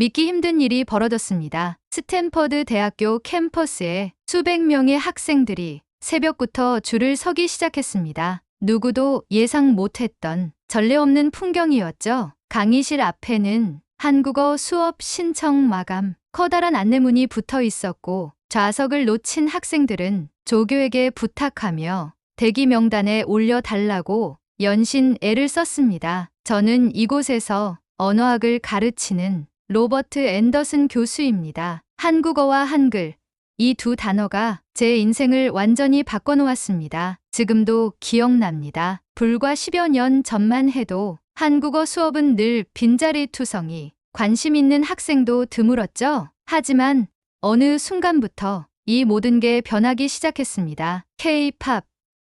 믿기 힘든 일이 벌어졌습니다. 스탠퍼드 대학교 캠퍼스에 수백 명의 학생들이 새벽부터 줄을 서기 시작했습니다. 누구도 예상 못했던 전례 없는 풍경이었죠. 강의실 앞에는 한국어 수업 신청 마감, 커다란 안내문이 붙어 있었고 좌석을 놓친 학생들은 조교에게 부탁하며 대기 명단에 올려달라고 연신 애를 썼습니다. 저는 이곳에서 언어학을 가르치는 로버트 앤더슨 교수입니다. 한국어와 한글, 이 두 단어가 제 인생을 완전히 바꿔놓았습니다. 지금도 기억납니다. 불과 10여 년 전만 해도 한국어 수업은 늘 빈자리 투성이, 관심 있는 학생도 드물었죠. 하지만 어느 순간부터 이 모든 게 변하기 시작했습니다. K-팝,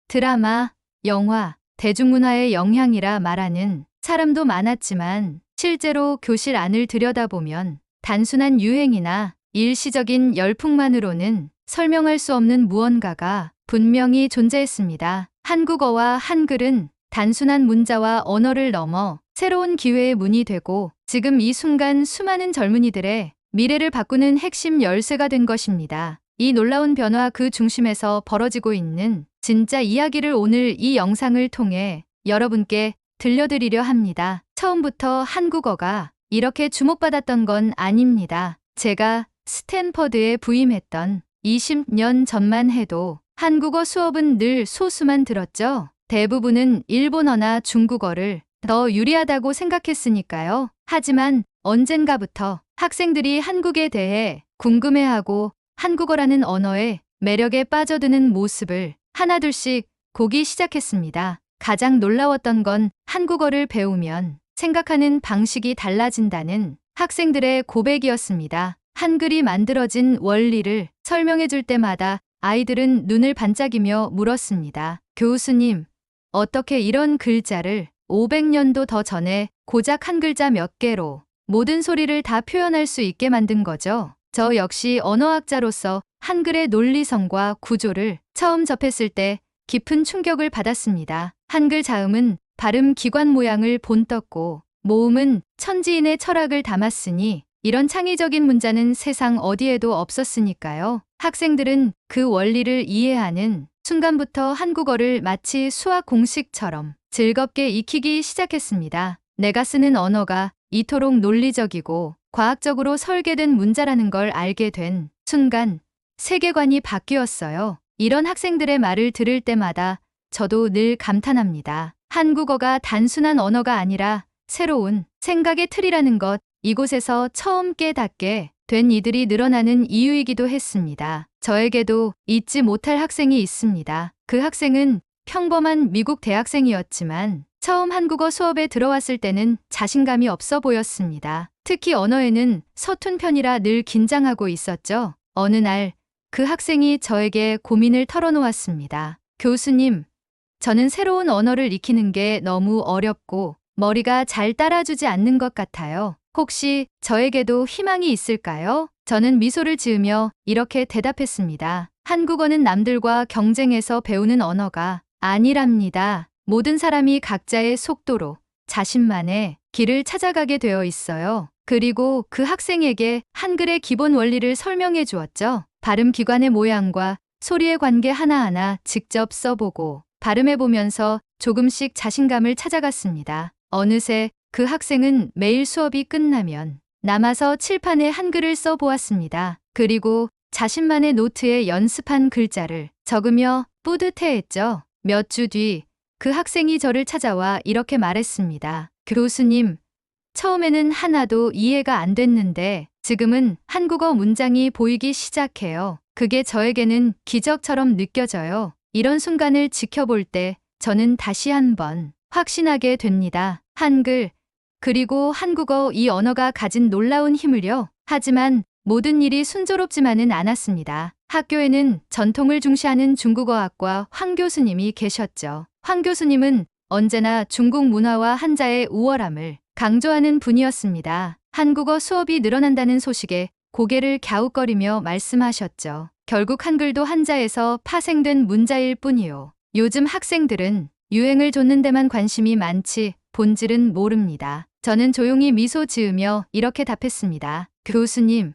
드라마, 영화, 대중문화의 영향이라 말하는 사람도 많았지만 실제로 교실 안을 들여다보면 단순한 유행이나 일시적인 열풍만으로는 설명할 수 없는 무언가가 분명히 존재했습니다. 한국어와 한글은 단순한 문자와 언어를 넘어 새로운 기회의 문이 되고 지금 이 순간 수많은 젊은이들의 미래를 바꾸는 핵심 열쇠가 된 것입니다. 이 놀라운 변화 그 중심에서 벌어지고 있는 진짜 이야기를 오늘 이 영상을 통해 여러분께 들려드리려 합니다. 처음부터 한국어가 이렇게 주목받았던 건 아닙니다. 제가 스탠퍼드에 부임했던 20년 전만 해도 한국어 수업은 늘 소수만 들었죠. 대부분은 일본어나 중국어를 더 유리하다고 생각했으니까요. 하지만 언젠가부터 학생들이 한국에 대해 궁금해하고 한국어라는 언어의 매력에 빠져드는 모습을 하나둘씩 보기 시작했습니다. 가장 놀라웠던 건 한국어를 배우면 생각하는 방식이 달라진다는 학생들의 고백이었습니다. 한글이 만들어진 원리를 설명해 줄 때마다 아이들은 눈을 반짝이며 물었습니다. 교수님, 어떻게 이런 글자를 500년도 더 전에 고작 한 글자 몇 개로 모든 소리를 다 표현할 수 있게 만든 거죠? 저 역시 언어학자로서 한글의 논리성과 구조를 처음 접했을 때 깊은 충격을 받았습니다. 한글 자음은 발음 기관 모양을 본떴고 모음은 천지인의 철학을 담았으니 이런 창의적인 문자는 세상 어디에도 없었으니까요. 학생들은 그 원리를 이해하는 순간부터 한국어를 마치 수학 공식처럼 즐겁게 익히기 시작했습니다. 내가 쓰는 언어가 이토록 논리적이고 과학적으로 설계된 문자라는 걸 알게 된 순간 세계관이 바뀌었어요. 이런 학생들의 말을 들을 때마다 저도 늘 감탄합니다. 한국어가 단순한 언어가 아니라 새로운 생각의 틀이라는 것, 이곳에서 처음 깨닫게 된 이들이 늘어나는 이유이기도 했습니다. 저에게도 잊지 못할 학생이 있습니다. 그 학생은 평범한 미국 대학생이었지만 처음 한국어 수업에 들어왔을 때는 자신감이 없어 보였습니다. 특히 언어에는 서툰 편이라 늘 긴장하고 있었죠. 어느 날 그 학생이 저에게 고민을 털어놓았습니다. 교수님, 저는 새로운 언어를 익히는 게 너무 어렵고 머리가 잘 따라주지 않는 것 같아요. 혹시 저에게도 희망이 있을까요? 저는 미소를 지으며 이렇게 대답했습니다. 한국어는 남들과 경쟁해서 배우는 언어가 아니랍니다. 모든 사람이 각자의 속도로 자신만의 길을 찾아가게 되어 있어요. 그리고 그 학생에게 한글의 기본 원리를 설명해 주었죠. 발음 기관의 모양과 소리의 관계 하나하나 직접 써보고 발음해보면서 조금씩 자신감을 찾아갔습니다. 어느새 그 학생은 매일 수업이 끝나면 남아서 칠판에 한글을 써보았습니다. 그리고 자신만의 노트에 연습한 글자를 적으며 뿌듯해했죠. 몇 주 뒤 그 학생이 저를 찾아와 이렇게 말했습니다. 교수님, 처음에는 하나도 이해가 안 됐는데 지금은 한국어 문장이 보이기 시작해요. 그게 저에게는 기적처럼 느껴져요. 이런 순간을 지켜볼 때 저는 다시 한번 확신하게 됩니다. 한글, 그리고 한국어 이 언어가 가진 놀라운 힘을요. 하지만 모든 일이 순조롭지만은 않았습니다. 학교에는 전통을 중시하는 중국어학과 황 교수님이 계셨죠. 황 교수님은 언제나 중국 문화와 한자의 우월함을 강조하는 분이었습니다. 한국어 수업이 늘어난다는 소식에 고개를 갸웃거리며 말씀하셨죠. 결국 한글도 한자에서 파생된 문자일 뿐이요. 요즘 학생들은 유행을 좇는 데만 관심이 많지 본질은 모릅니다. 저는 조용히 미소 지으며 이렇게 답했습니다. 교수님,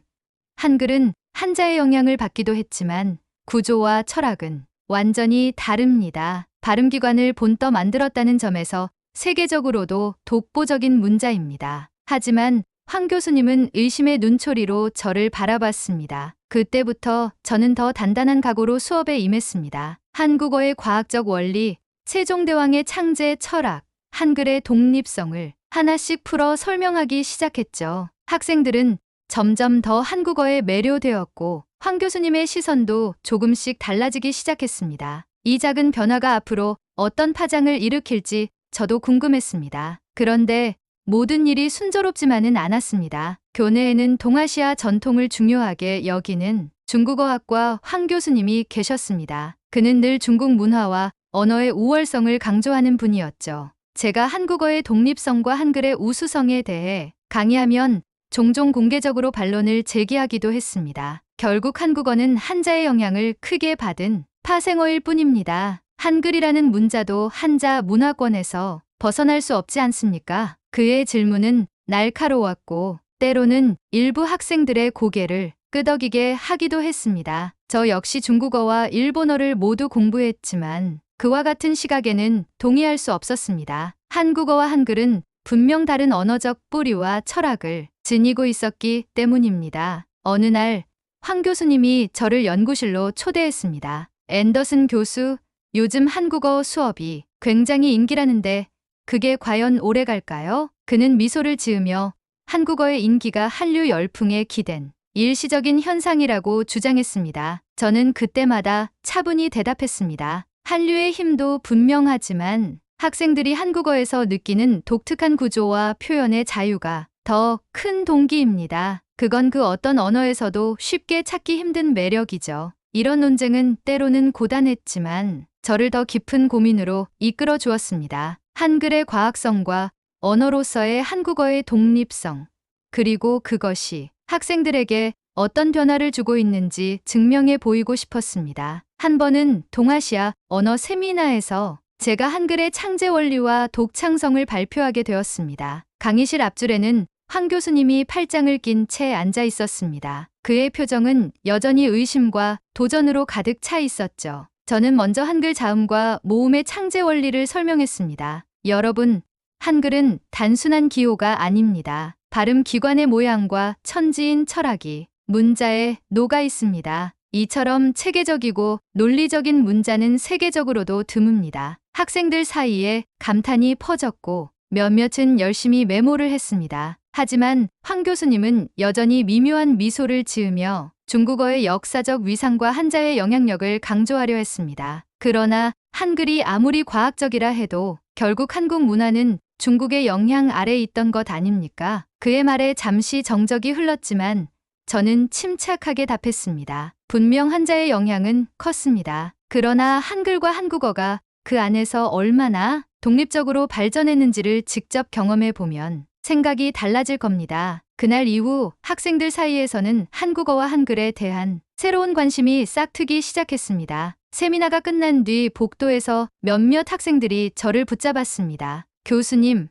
한글은 한자의 영향을 받기도 했지만 구조와 철학은 완전히 다릅니다. 발음기관을 본떠 만들었다는 점에서 세계적으로도 독보적인 문자입니다. 하지만 황 교수님은 의심의 눈초리로 저를 바라봤습니다. 그때부터 저는 더 단단한 각오로 수업에 임했습니다. 한국어의 과학적 원리, 세종대왕의 창제 철학, 한글의 독립성을 하나씩 풀어 설명하기 시작했죠. 학생들은 점점 더 한국어에 매료되었고 황 교수님의 시선도 조금씩 달라지기 시작했습니다. 이 작은 변화가 앞으로 어떤 파장을 일으킬지 저도 궁금했습니다. 그런데 모든 일이 순조롭지만은 않았습니다. 교내에는 동아시아 전통을 중요하게 여기는 중국어학과 황 교수님이 계셨습니다. 그는 늘 중국 문화와 언어의 우월성을 강조하는 분이었죠. 제가 한국어의 독립성과 한글의 우수성에 대해 강의하면 종종 공개적으로 반론을 제기하기도 했습니다. 결국 한국어는 한자의 영향을 크게 받은 파생어일 뿐입니다. 한글이라는 문자도 한자 문화권에서 벗어날 수 없지 않습니까? 그의 질문은 날카로웠고 때로는 일부 학생들의 고개를 끄덕이게 하기도 했습니다. 저 역시 중국어와 일본어를 모두 공부했지만 그와 같은 시각에는 동의할 수 없었습니다. 한국어와 한글은 분명 다른 언어적 뿌리와 철학을 지니고 있었기 때문입니다. 어느 날 황 교수님이 저를 연구실로 초대했습니다. 앤더슨 교수, 요즘 한국어 수업이 굉장히 인기라는데 그게 과연 오래 갈까요? 그는 미소를 지으며 한국어의 인기가 한류 열풍에 기댄 일시적인 현상이라고 주장했습니다. 저는 그때마다 차분히 대답했습니다. 한류의 힘도 분명하지만 학생들이 한국어에서 느끼는 독특한 구조와 표현의 자유가 더 큰 동기입니다. 그건 그 어떤 언어에서도 쉽게 찾기 힘든 매력이죠. 이런 논쟁은 때로는 고단했지만 저를 더 깊은 고민으로 이끌어 주었습니다. 한글의 과학성과 언어로서의 한국어의 독립성, 그리고 그것이 학생들에게 어떤 변화를 주고 있는지 증명해 보이고 싶었습니다. 한 번은 동아시아 언어 세미나에서 제가 한글의 창제 원리와 독창성을 발표하게 되었습니다. 강의실 앞줄에는 황 교수님이 팔짱을 낀 채 앉아 있었습니다. 그의 표정은 여전히 의심과 도전으로 가득 차 있었죠. 저는 먼저 한글 자음과 모음의 창제 원리를 설명했습니다. 여러분, 한글은 단순한 기호가 아닙니다. 발음 기관의 모양과 천지인 철학이 문자에 녹아 있습니다. 이처럼 체계적이고 논리적인 문자는 세계적으로도 드뭅니다. 학생들 사이에 감탄이 퍼졌고 몇몇은 열심히 메모를 했습니다. 하지만 황 교수님은 여전히 미묘한 미소를 지으며 중국어의 역사적 위상과 한자의 영향력을 강조하려 했습니다. 그러나 한글이 아무리 과학적이라 해도 결국 한국 문화는 중국의 영향 아래 있던 것 아닙니까? 그의 말에 잠시 정적이 흘렀지만 저는 침착하게 답했습니다. 분명 한자의 영향은 컸습니다. 그러나 한글과 한국어가 그 안에서 얼마나 독립적으로 발전했는지를 직접 경험해 보면 생각이 달라질 겁니다. 그날 이후 학생들 사이에서는 한국어와 한글에 대한 새로운 관심이 싹트기 시작했습니다. 세미나가 끝난 뒤 복도에서 몇몇 학생들이 저를 붙잡았습니다. 교수님,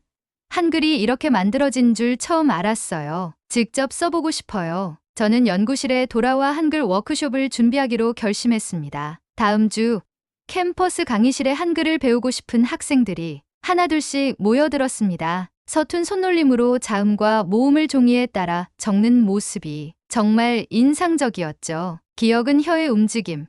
한글이 이렇게 만들어진 줄 처음 알았어요. 직접 써보고 싶어요. 저는 연구실에 돌아와 한글 워크숍을 준비하기로 결심했습니다. 다음 주 캠퍼스 강의실에 한글을 배우고 싶은 학생들이 하나둘씩 모여들었습니다. 서툰 손놀림으로 자음과 모음을 종이에 따라 적는 모습이 정말 인상적이었죠. 기억은 혀의 움직임,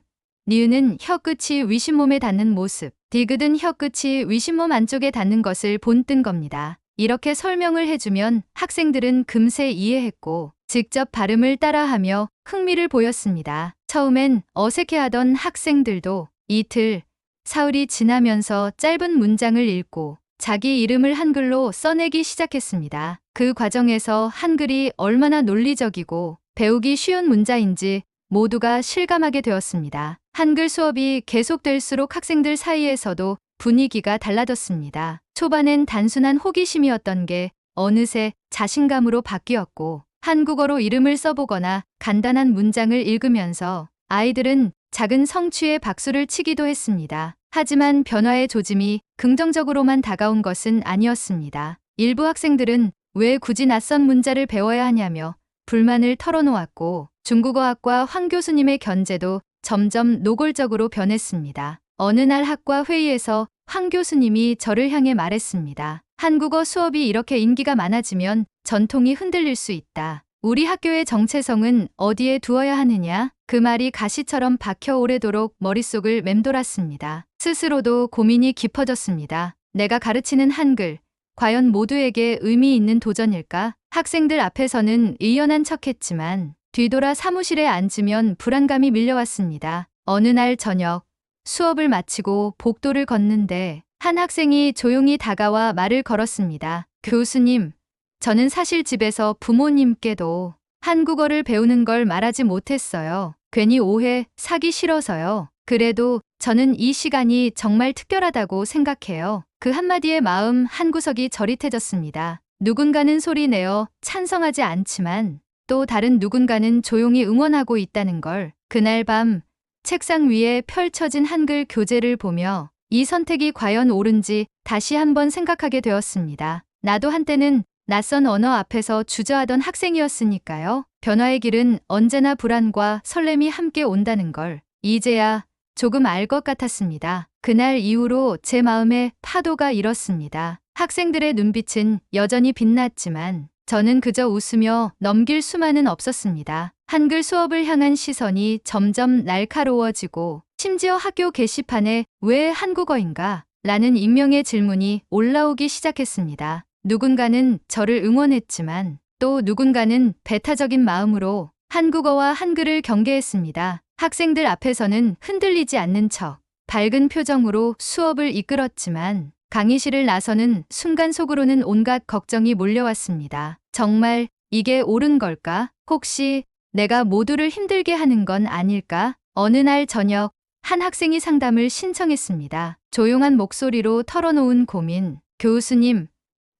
니은은 혀끝이 위신몸에 닿는 모습, 디귿은 혀끝이 위신몸 안쪽에 닿는 것을 본뜬 겁니다. 이렇게 설명을 해주면 학생들은 금세 이해했고 직접 발음을 따라하며 흥미를 보였습니다. 처음엔 어색해하던 학생들도 이틀, 사흘이 지나면서 짧은 문장을 읽고 자기 이름을 한글로 써내기 시작했습니다. 그 과정에서 한글이 얼마나 논리적이고 배우기 쉬운 문자인지 모두가 실감하게 되었습니다. 한글 수업이 계속될수록 학생들 사이에서도 분위기가 달라졌습니다. 초반엔 단순한 호기심이었던 게 어느새 자신감으로 바뀌었고 한국어로 이름을 써보거나 간단한 문장을 읽으면서 아이들은 작은 성취에 박수를 치기도 했습니다. 하지만 변화의 조짐이 긍정적으로만 다가온 것은 아니었습니다. 일부 학생들은 왜 굳이 낯선 문자를 배워야 하냐며 불만을 털어놓았고 중국어학과 황 교수님의 견제도 점점 노골적으로 변했습니다. 어느 날 학과 회의에서 황 교수님이 저를 향해 말했습니다. 한국어 수업이 이렇게 인기가 많아지면 전통이 흔들릴 수 있다. 우리 학교의 정체성은 어디에 두어야 하느냐? 그 말이 가시처럼 박혀 오래도록 머릿속을 맴돌았습니다. 스스로도 고민이 깊어졌습니다. 내가 가르치는 한글, 과연 모두에게 의미 있는 도전일까? 학생들 앞에서는 의연한 척했지만 뒤돌아 사무실에 앉으면 불안감이 밀려왔습니다. 어느 날 저녁, 수업을 마치고 복도를 걷는데 한 학생이 조용히 다가와 말을 걸었습니다. 교수님, 저는 사실 집에서 부모님께도 한국어를 배우는 걸 말하지 못했어요. 괜히 오해 사기 싫어서요. 그래도 저는 이 시간이 정말 특별하다고 생각해요. 그 한마디의 마음 한구석이 저릿해졌습니다. 누군가는 소리내어 찬성하지 않지만 또 다른 누군가는 조용히 응원하고 있다는 걸. 그날 밤 책상 위에 펼쳐진 한글 교재를 보며 이 선택이 과연 옳은지 다시 한번 생각하게 되었습니다. 나도 한때는 낯선 언어 앞에서 주저하던 학생이었으니까요. 변화의 길은 언제나 불안과 설렘이 함께 온다는 걸 이제야 조금 알 것 같았습니다. 그날 이후로 제 마음에 파도가 일었습니다. 학생들의 눈빛은 여전히 빛났지만 저는 그저 웃으며 넘길 수만은 없었습니다. 한글 수업을 향한 시선이 점점 날카로워지고 심지어 학교 게시판에 왜 한국어인가? 라는 익명의 질문이 올라오기 시작했습니다. 누군가는 저를 응원했지만 또 누군가는 배타적인 마음으로 한국어와 한글을 경계했습니다. 학생들 앞에서는 흔들리지 않는 척 밝은 표정으로 수업을 이끌었지만 강의실을 나서는 순간 속으로는 온갖 걱정이 몰려왔습니다. 정말 이게 옳은 걸까? 혹시 내가 모두를 힘들게 하는 건 아닐까? 어느 날 저녁 한 학생이 상담을 신청했습니다. 조용한 목소리로 털어놓은 고민. 교수님,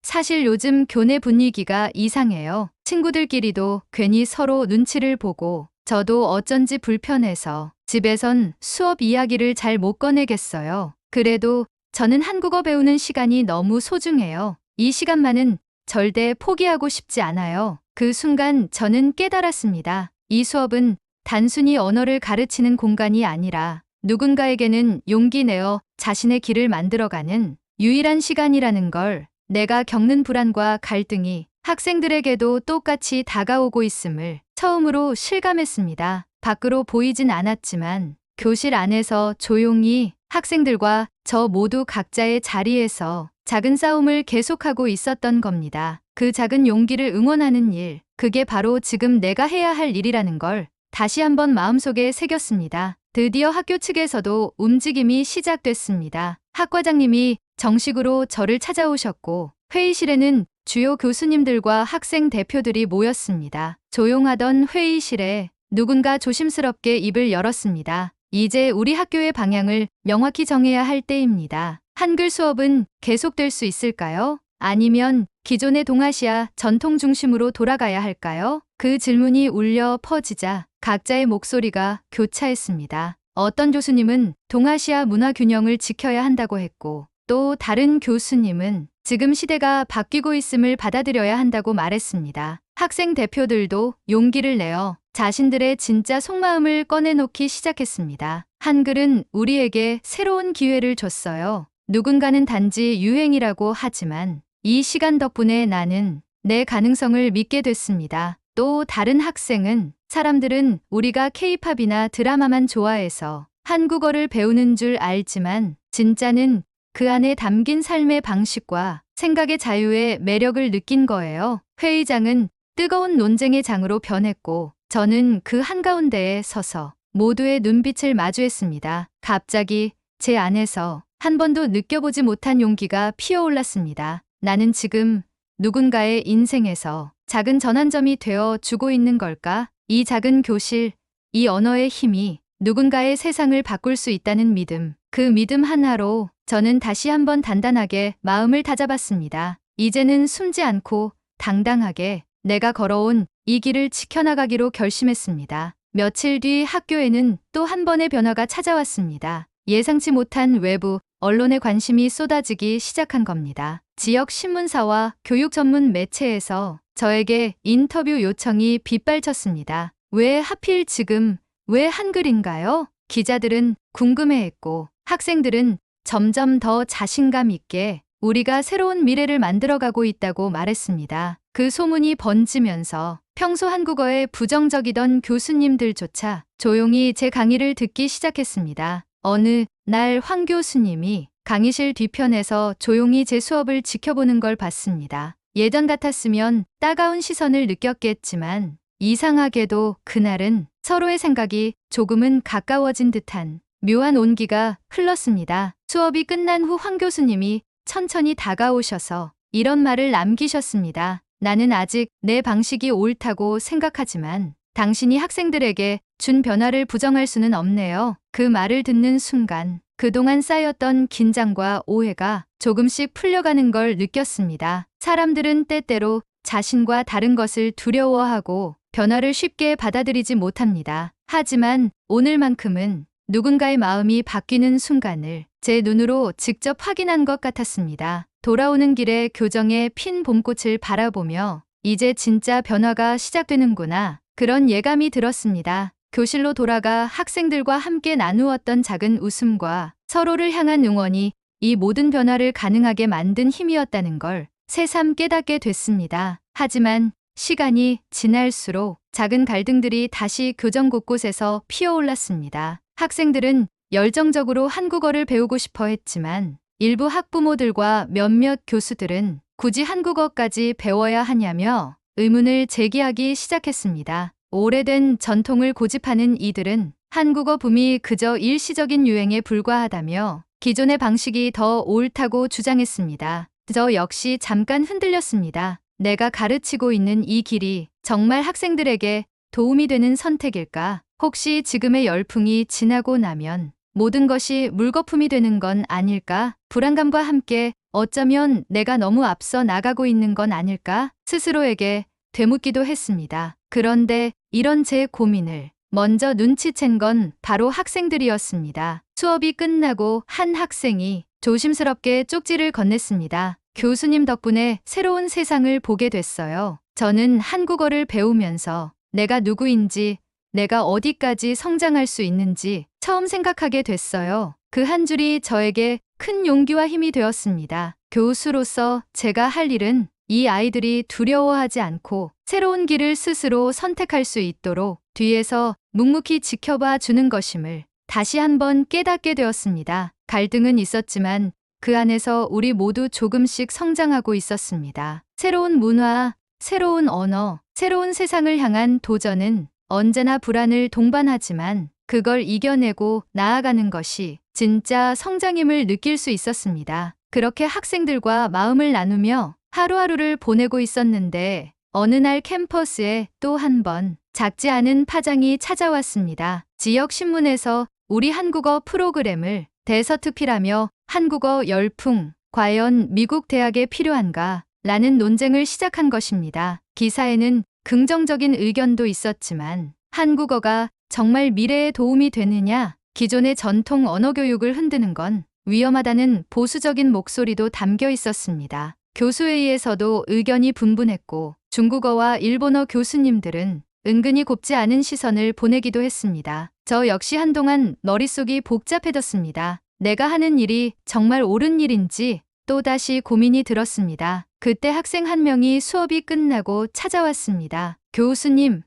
사실 요즘 교내 분위기가 이상해요. 친구들끼리도 괜히 서로 눈치를 보고 저도 어쩐지 불편해서 집에선 수업 이야기를 잘 못 꺼내겠어요. 그래도 저는 한국어 배우는 시간이 너무 소중해요. 이 시간만은 절대 포기하고 싶지 않아요. 그 순간 저는 깨달았습니다. 이 수업은 단순히 언어를 가르치는 공간이 아니라 누군가에게는 용기 내어 자신의 길을 만들어가는 유일한 시간이라는 걸, 내가 겪는 불안과 갈등이 학생들에게도 똑같이 다가오고 있음을 처음으로 실감했습니다. 밖으로 보이진 않았지만 교실 안에서 조용히 학생들과 저 모두 각자의 자리에서 작은 싸움을 계속하고 있었던 겁니다. 그 작은 용기를 응원하는 일, 그게 바로 지금 내가 해야 할 일이라는 걸 다시 한번 마음속에 새겼습니다. 드디어 학교 측에서도 움직임이 시작됐습니다. 학과장님이 정식으로 저를 찾아오셨고 회의실에는 주요 교수님들과 학생 대표들이 모였습니다. 조용하던 회의실에 누군가 조심스럽게 입을 열었습니다. 이제 우리 학교의 방향을 명확히 정해야 할 때입니다. 한글 수업은 계속될 수 있을까요? 아니면 기존의 동아시아 전통 중심으로 돌아가야 할까요? 그 질문이 울려 퍼지자 각자의 목소리가 교차했습니다. 어떤 교수님은 동아시아 문화 균형을 지켜야 한다고 했고 또 다른 교수님은 지금 시대가 바뀌고 있음을 받아들여야 한다고 말했습니다. 학생 대표들도 용기를 내어 자신들의 진짜 속마음을 꺼내놓기 시작했습니다. 한글은 우리에게 새로운 기회를 줬어요. 누군가는 단지 유행이라고 하지만 이 시간 덕분에 나는 내 가능성을 믿게 됐습니다. 또 다른 학생은 사람들은 우리가 K-팝이나 드라마만 좋아해서 한국어를 배우는 줄 알지만 진짜는 그 안에 담긴 삶의 방식과 생각의 자유의 매력을 느낀 거예요. 회의장은 뜨거운 논쟁의 장으로 변했고 저는 그 한가운데에 서서 모두의 눈빛을 마주했습니다. 갑자기 제 안에서 한 번도 느껴보지 못한 용기가 피어올랐습니다. 나는 지금 누군가의 인생에서 작은 전환점이 되어 주고 있는 걸까? 이 작은 교실, 이 언어의 힘이 누군가의 세상을 바꿀 수 있다는 믿음. 그 믿음 하나로 저는 다시 한번 단단하게 마음을 다잡았습니다. 이제는 숨지 않고 당당하게 내가 걸어온 이 길을 지켜나가기로 결심했습니다. 며칠 뒤 학교에는 또 한 번의 변화가 찾아왔습니다. 예상치 못한 외부 언론의 관심이 쏟아지기 시작한 겁니다. 지역 신문사와 교육 전문 매체에서 저에게 인터뷰 요청이 빗발쳤습니다. 왜 하필 지금, 왜 한글인가요? 기자들은 궁금해했고 학생들은 점점 더 자신감 있게 우리가 새로운 미래를 만들어가고 있다고 말했습니다. 그 소문이 번지면서 평소 한국어에 부정적이던 교수님들조차 조용히 제 강의를 듣기 시작했습니다. 어느 날 황 교수님이 강의실 뒤편에서 조용히 제 수업을 지켜보는 걸 봤습니다. 예전 같았으면 따가운 시선을 느꼈겠지만 이상하게도 그날은 서로의 생각이 조금은 가까워진 듯한 묘한 온기가 흘렀습니다. 수업이 끝난 후 황 교수님이 천천히 다가오셔서 이런 말을 남기셨습니다. 나는 아직 내 방식이 옳다고 생각하지만 당신이 학생들에게 준 변화를 부정할 수는 없네요. 그 말을 듣는 순간 그동안 쌓였던 긴장과 오해가 조금씩 풀려가는 걸 느꼈습니다. 사람들은 때때로 자신과 다른 것을 두려워하고 변화를 쉽게 받아들이지 못합니다. 하지만 오늘만큼은 누군가의 마음이 바뀌는 순간을 제 눈으로 직접 확인한 것 같았습니다. 돌아오는 길에 교정의 핀 봄꽃을 바라보며 이제 진짜 변화가 시작되는구나. 그런 예감이 들었습니다. 교실로 돌아가 학생들과 함께 나누었던 작은 웃음과 서로를 향한 응원이 이 모든 변화를 가능하게 만든 힘이었다는 걸 새삼 깨닫게 됐습니다. 하지만 시간이 지날수록 작은 갈등들이 다시 교정 곳곳에서 피어올랐습니다. 학생들은 열정적으로 한국어를 배우고 싶어 했지만 일부 학부모들과 몇몇 교수들은 굳이 한국어까지 배워야 하냐며 의문을 제기하기 시작했습니다. 오래된 전통을 고집하는 이들은 한국어 붐이 그저 일시적인 유행에 불과하다며 기존의 방식이 더 옳다고 주장했습니다. 저 역시 잠깐 흔들렸습니다. 내가 가르치고 있는 이 길이 정말 학생들에게 도움이 되는 선택일까? 혹시 지금의 열풍이 지나고 나면 모든 것이 물거품이 되는 건 아닐까? 불안감과 함께 어쩌면 내가 너무 앞서 나가고 있는 건 아닐까? 스스로에게 되묻기도 했습니다. 그런데 이런 제 고민을 먼저 눈치챈 건 바로 학생들이었습니다. 수업이 끝나고 한 학생이 조심스럽게 쪽지를 건넸습니다. 교수님 덕분에 새로운 세상을 보게 됐어요. 저는 한국어를 배우면서 내가 누구인지, 내가 어디까지 성장할 수 있는지 처음 생각하게 됐어요. 그 한 줄이 저에게 큰 용기와 힘이 되었습니다. 교수로서 제가 할 일은 이 아이들이 두려워하지 않고 새로운 길을 스스로 선택할 수 있도록 뒤에서 묵묵히 지켜봐 주는 것임을 다시 한번 깨닫게 되었습니다. 갈등은 있었지만 그 안에서 우리 모두 조금씩 성장하고 있었습니다. 새로운 문화, 새로운 언어, 새로운 세상을 향한 도전은 언제나 불안을 동반하지만 그걸 이겨내고 나아가는 것이 진짜 성장임을 느낄 수 있었습니다. 그렇게 학생들과 마음을 나누며 하루하루를 보내고 있었는데 어느 날 캠퍼스에 또 한 번 작지 않은 파장이 찾아왔습니다. 지역 신문에서 우리 한국어 프로그램을 대서특필하며 한국어 열풍, 과연 미국 대학에 필요한가? 라는 논쟁을 시작한 것입니다. 기사에는 긍정적인 의견도 있었지만 한국어가 정말 미래에 도움이 되느냐? 기존의 전통 언어 교육을 흔드는 건 위험하다는 보수적인 목소리도 담겨 있었습니다. 교수회의에서도 의견이 분분했고 중국어와 일본어 교수님들은 은근히 곱지 않은 시선을 보내기도 했습니다. 저 역시 한동안 머릿속이 복잡해졌습니다. 내가 하는 일이 정말 옳은 일인지 또다시 고민이 들었습니다. 그때 학생 한 명이 수업이 끝나고 찾아왔습니다. 교수님,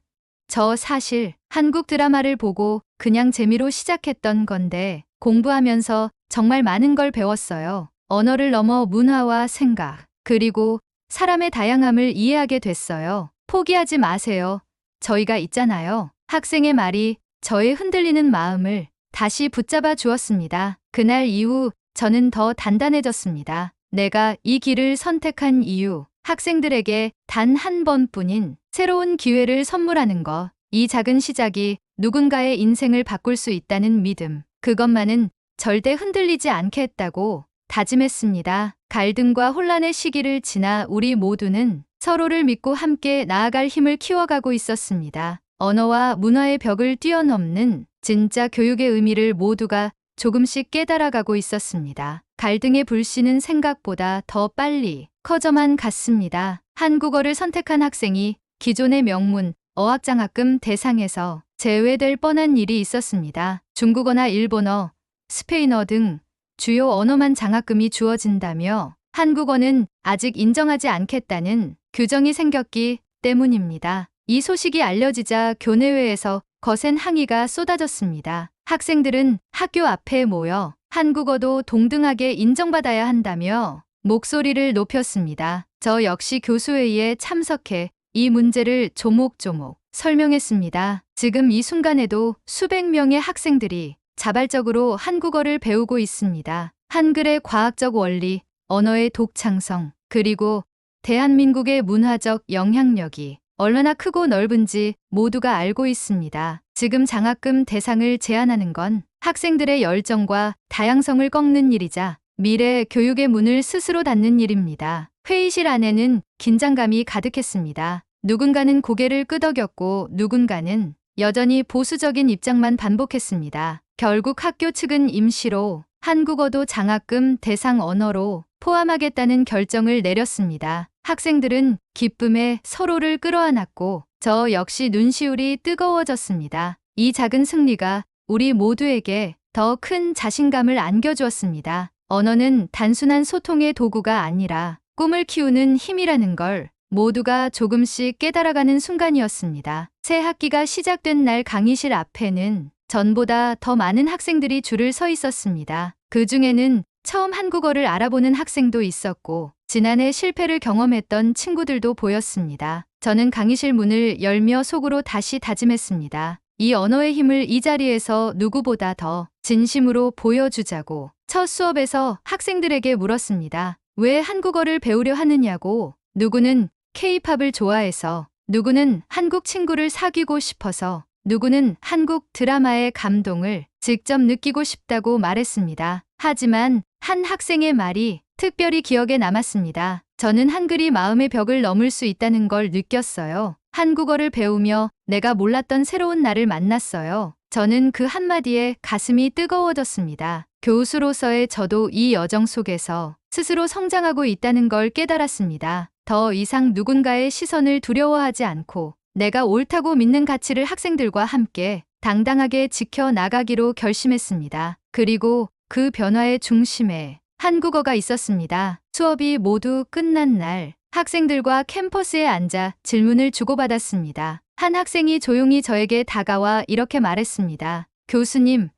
저 사실 한국 드라마를 보고 그냥 재미로 시작했던 건데 공부하면서 정말 많은 걸 배웠어요. 언어를 넘어 문화와 생각, 그리고 사람의 다양함을 이해하게 됐어요. 포기하지 마세요. 저희가 있잖아요. 학생의 말이 저의 흔들리는 마음을 다시 붙잡아 주었습니다. 그날 이후 저는 더 단단해졌습니다. 내가 이 길을 선택한 이유, 학생들에게 단 한 번뿐인 새로운 기회를 선물하는 것, 이 작은 시작이 누군가의 인생을 바꿀 수 있다는 믿음, 그것만은 절대 흔들리지 않겠다고 다짐했습니다. 갈등과 혼란의 시기를 지나 우리 모두는 서로를 믿고 함께 나아갈 힘을 키워가고 있었습니다. 언어와 문화의 벽을 뛰어넘는 진짜 교육의 의미를 모두가 조금씩 깨달아가고 있었습니다. 갈등의 불씨는 생각보다 더 빨리 커져만 갔습니다. 한국어를 선택한 학생이 기존의 명문 어학장학금 대상에서 제외될 뻔한 일이 있었습니다. 중국어나 일본어, 스페인어 등 주요 언어만 장학금이 주어진다며 한국어는 아직 인정하지 않겠다는 규정이 생겼기 때문입니다. 이 소식이 알려지자 교내외에서 거센 항의가 쏟아졌습니다. 학생들은 학교 앞에 모여 한국어도 동등하게 인정받아야 한다며 목소리를 높였습니다. 저 역시 교수회의에 참석해 이 문제를 조목조목 설명했습니다. 지금 이 순간에도 수백 명의 학생들이 자발적으로 한국어를 배우고 있습니다. 한글의 과학적 원리, 언어의 독창성, 그리고 대한민국의 문화적 영향력이 얼마나 크고 넓은지 모두가 알고 있습니다. 지금 장학금 대상을 제한하는 건 학생들의 열정과 다양성을 꺾는 일이자 미래 교육의 문을 스스로 닫는 일입니다. 회의실 안에는 긴장감이 가득했습니다. 누군가는 고개를 끄덕였고 누군가는 여전히 보수적인 입장만 반복했습니다. 결국 학교 측은 임시로 한국어도 장학금 대상 언어로 포함하겠다는 결정을 내렸습니다. 학생들은 기쁨에 서로를 끌어안았고 저 역시 눈시울이 뜨거워졌습니다. 이 작은 승리가 우리 모두에게 더 큰 자신감을 안겨주었습니다. 언어는 단순한 소통의 도구가 아니라 꿈을 키우는 힘이라는 걸 모두가 조금씩 깨달아가는 순간이었습니다. 새 학기가 시작된 날 강의실 앞에는 전보다 더 많은 학생들이 줄을 서 있었습니다. 그 중에는 처음 한국어를 알아보는 학생도 있었고 지난해 실패를 경험했던 친구들도 보였습니다. 저는 강의실 문을 열며 속으로 다시 다짐했습니다. 이 언어의 힘을 이 자리에서 누구보다 더 진심으로 보여주자고 첫 수업에서 학생들에게 물었습니다. 왜 한국어를 배우려 하느냐고. 누구는 K-팝을 좋아해서, 누구는 한국 친구를 사귀고 싶어서, 누구는 한국 드라마의 감동을 직접 느끼고 싶다고 말했습니다. 하지만 한 학생의 말이 특별히 기억에 남았습니다. 저는 한글이 마음의 벽을 넘을 수 있다는 걸 느꼈어요. 한국어를 배우며 내가 몰랐던 새로운 나를 만났어요. 저는 그 한마디에 가슴이 뜨거워졌습니다. 교수로서의 저도 이 여정 속에서 스스로 성장하고 있다는 걸 깨달았습니다. 더 이상 누군가의 시선을 두려워하지 않고 내가 옳다고 믿는 가치를 학생들과 함께 당당하게 지켜나가기로 결심했습니다. 그리고 그 변화의 중심에 한국어가 있었습니다. 수업이 모두 끝난 날 학생들과 캠퍼스에 앉아 질문을 주고받았습니다. 한 학생이 조용히 저에게 다가와 이렇게 말했습니다. 교수님,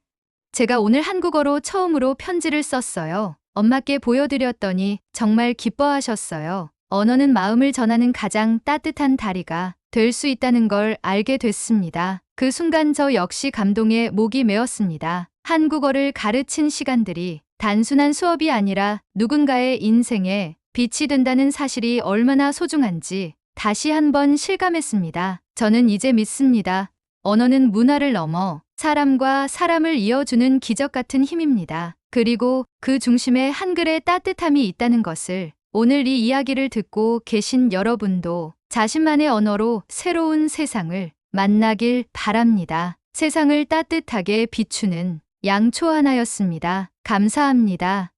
제가 오늘 한국어로 처음으로 편지를 썼어요. 엄마께 보여드렸더니 정말 기뻐하셨어요. 언어는 마음을 전하는 가장 따뜻한 다리가 될 수 있다는 걸 알게 됐습니다. 그 순간 저 역시 감동에 목이 메었습니다. 한국어를 가르친 시간들이 단순한 수업이 아니라 누군가의 인생에 빛이 된다는 사실이 얼마나 소중한지 다시 한번 실감했습니다. 저는 이제 믿습니다. 언어는 문화를 넘어 사람과 사람을 이어주는 기적 같은 힘입니다. 그리고 그 중심에 한글의 따뜻함이 있다는 것을 오늘 이 이야기를 듣고 계신 여러분도 자신만의 언어로 새로운 세상을 만나길 바랍니다. 세상을 따뜻하게 비추는 양초 하나였습니다. 감사합니다.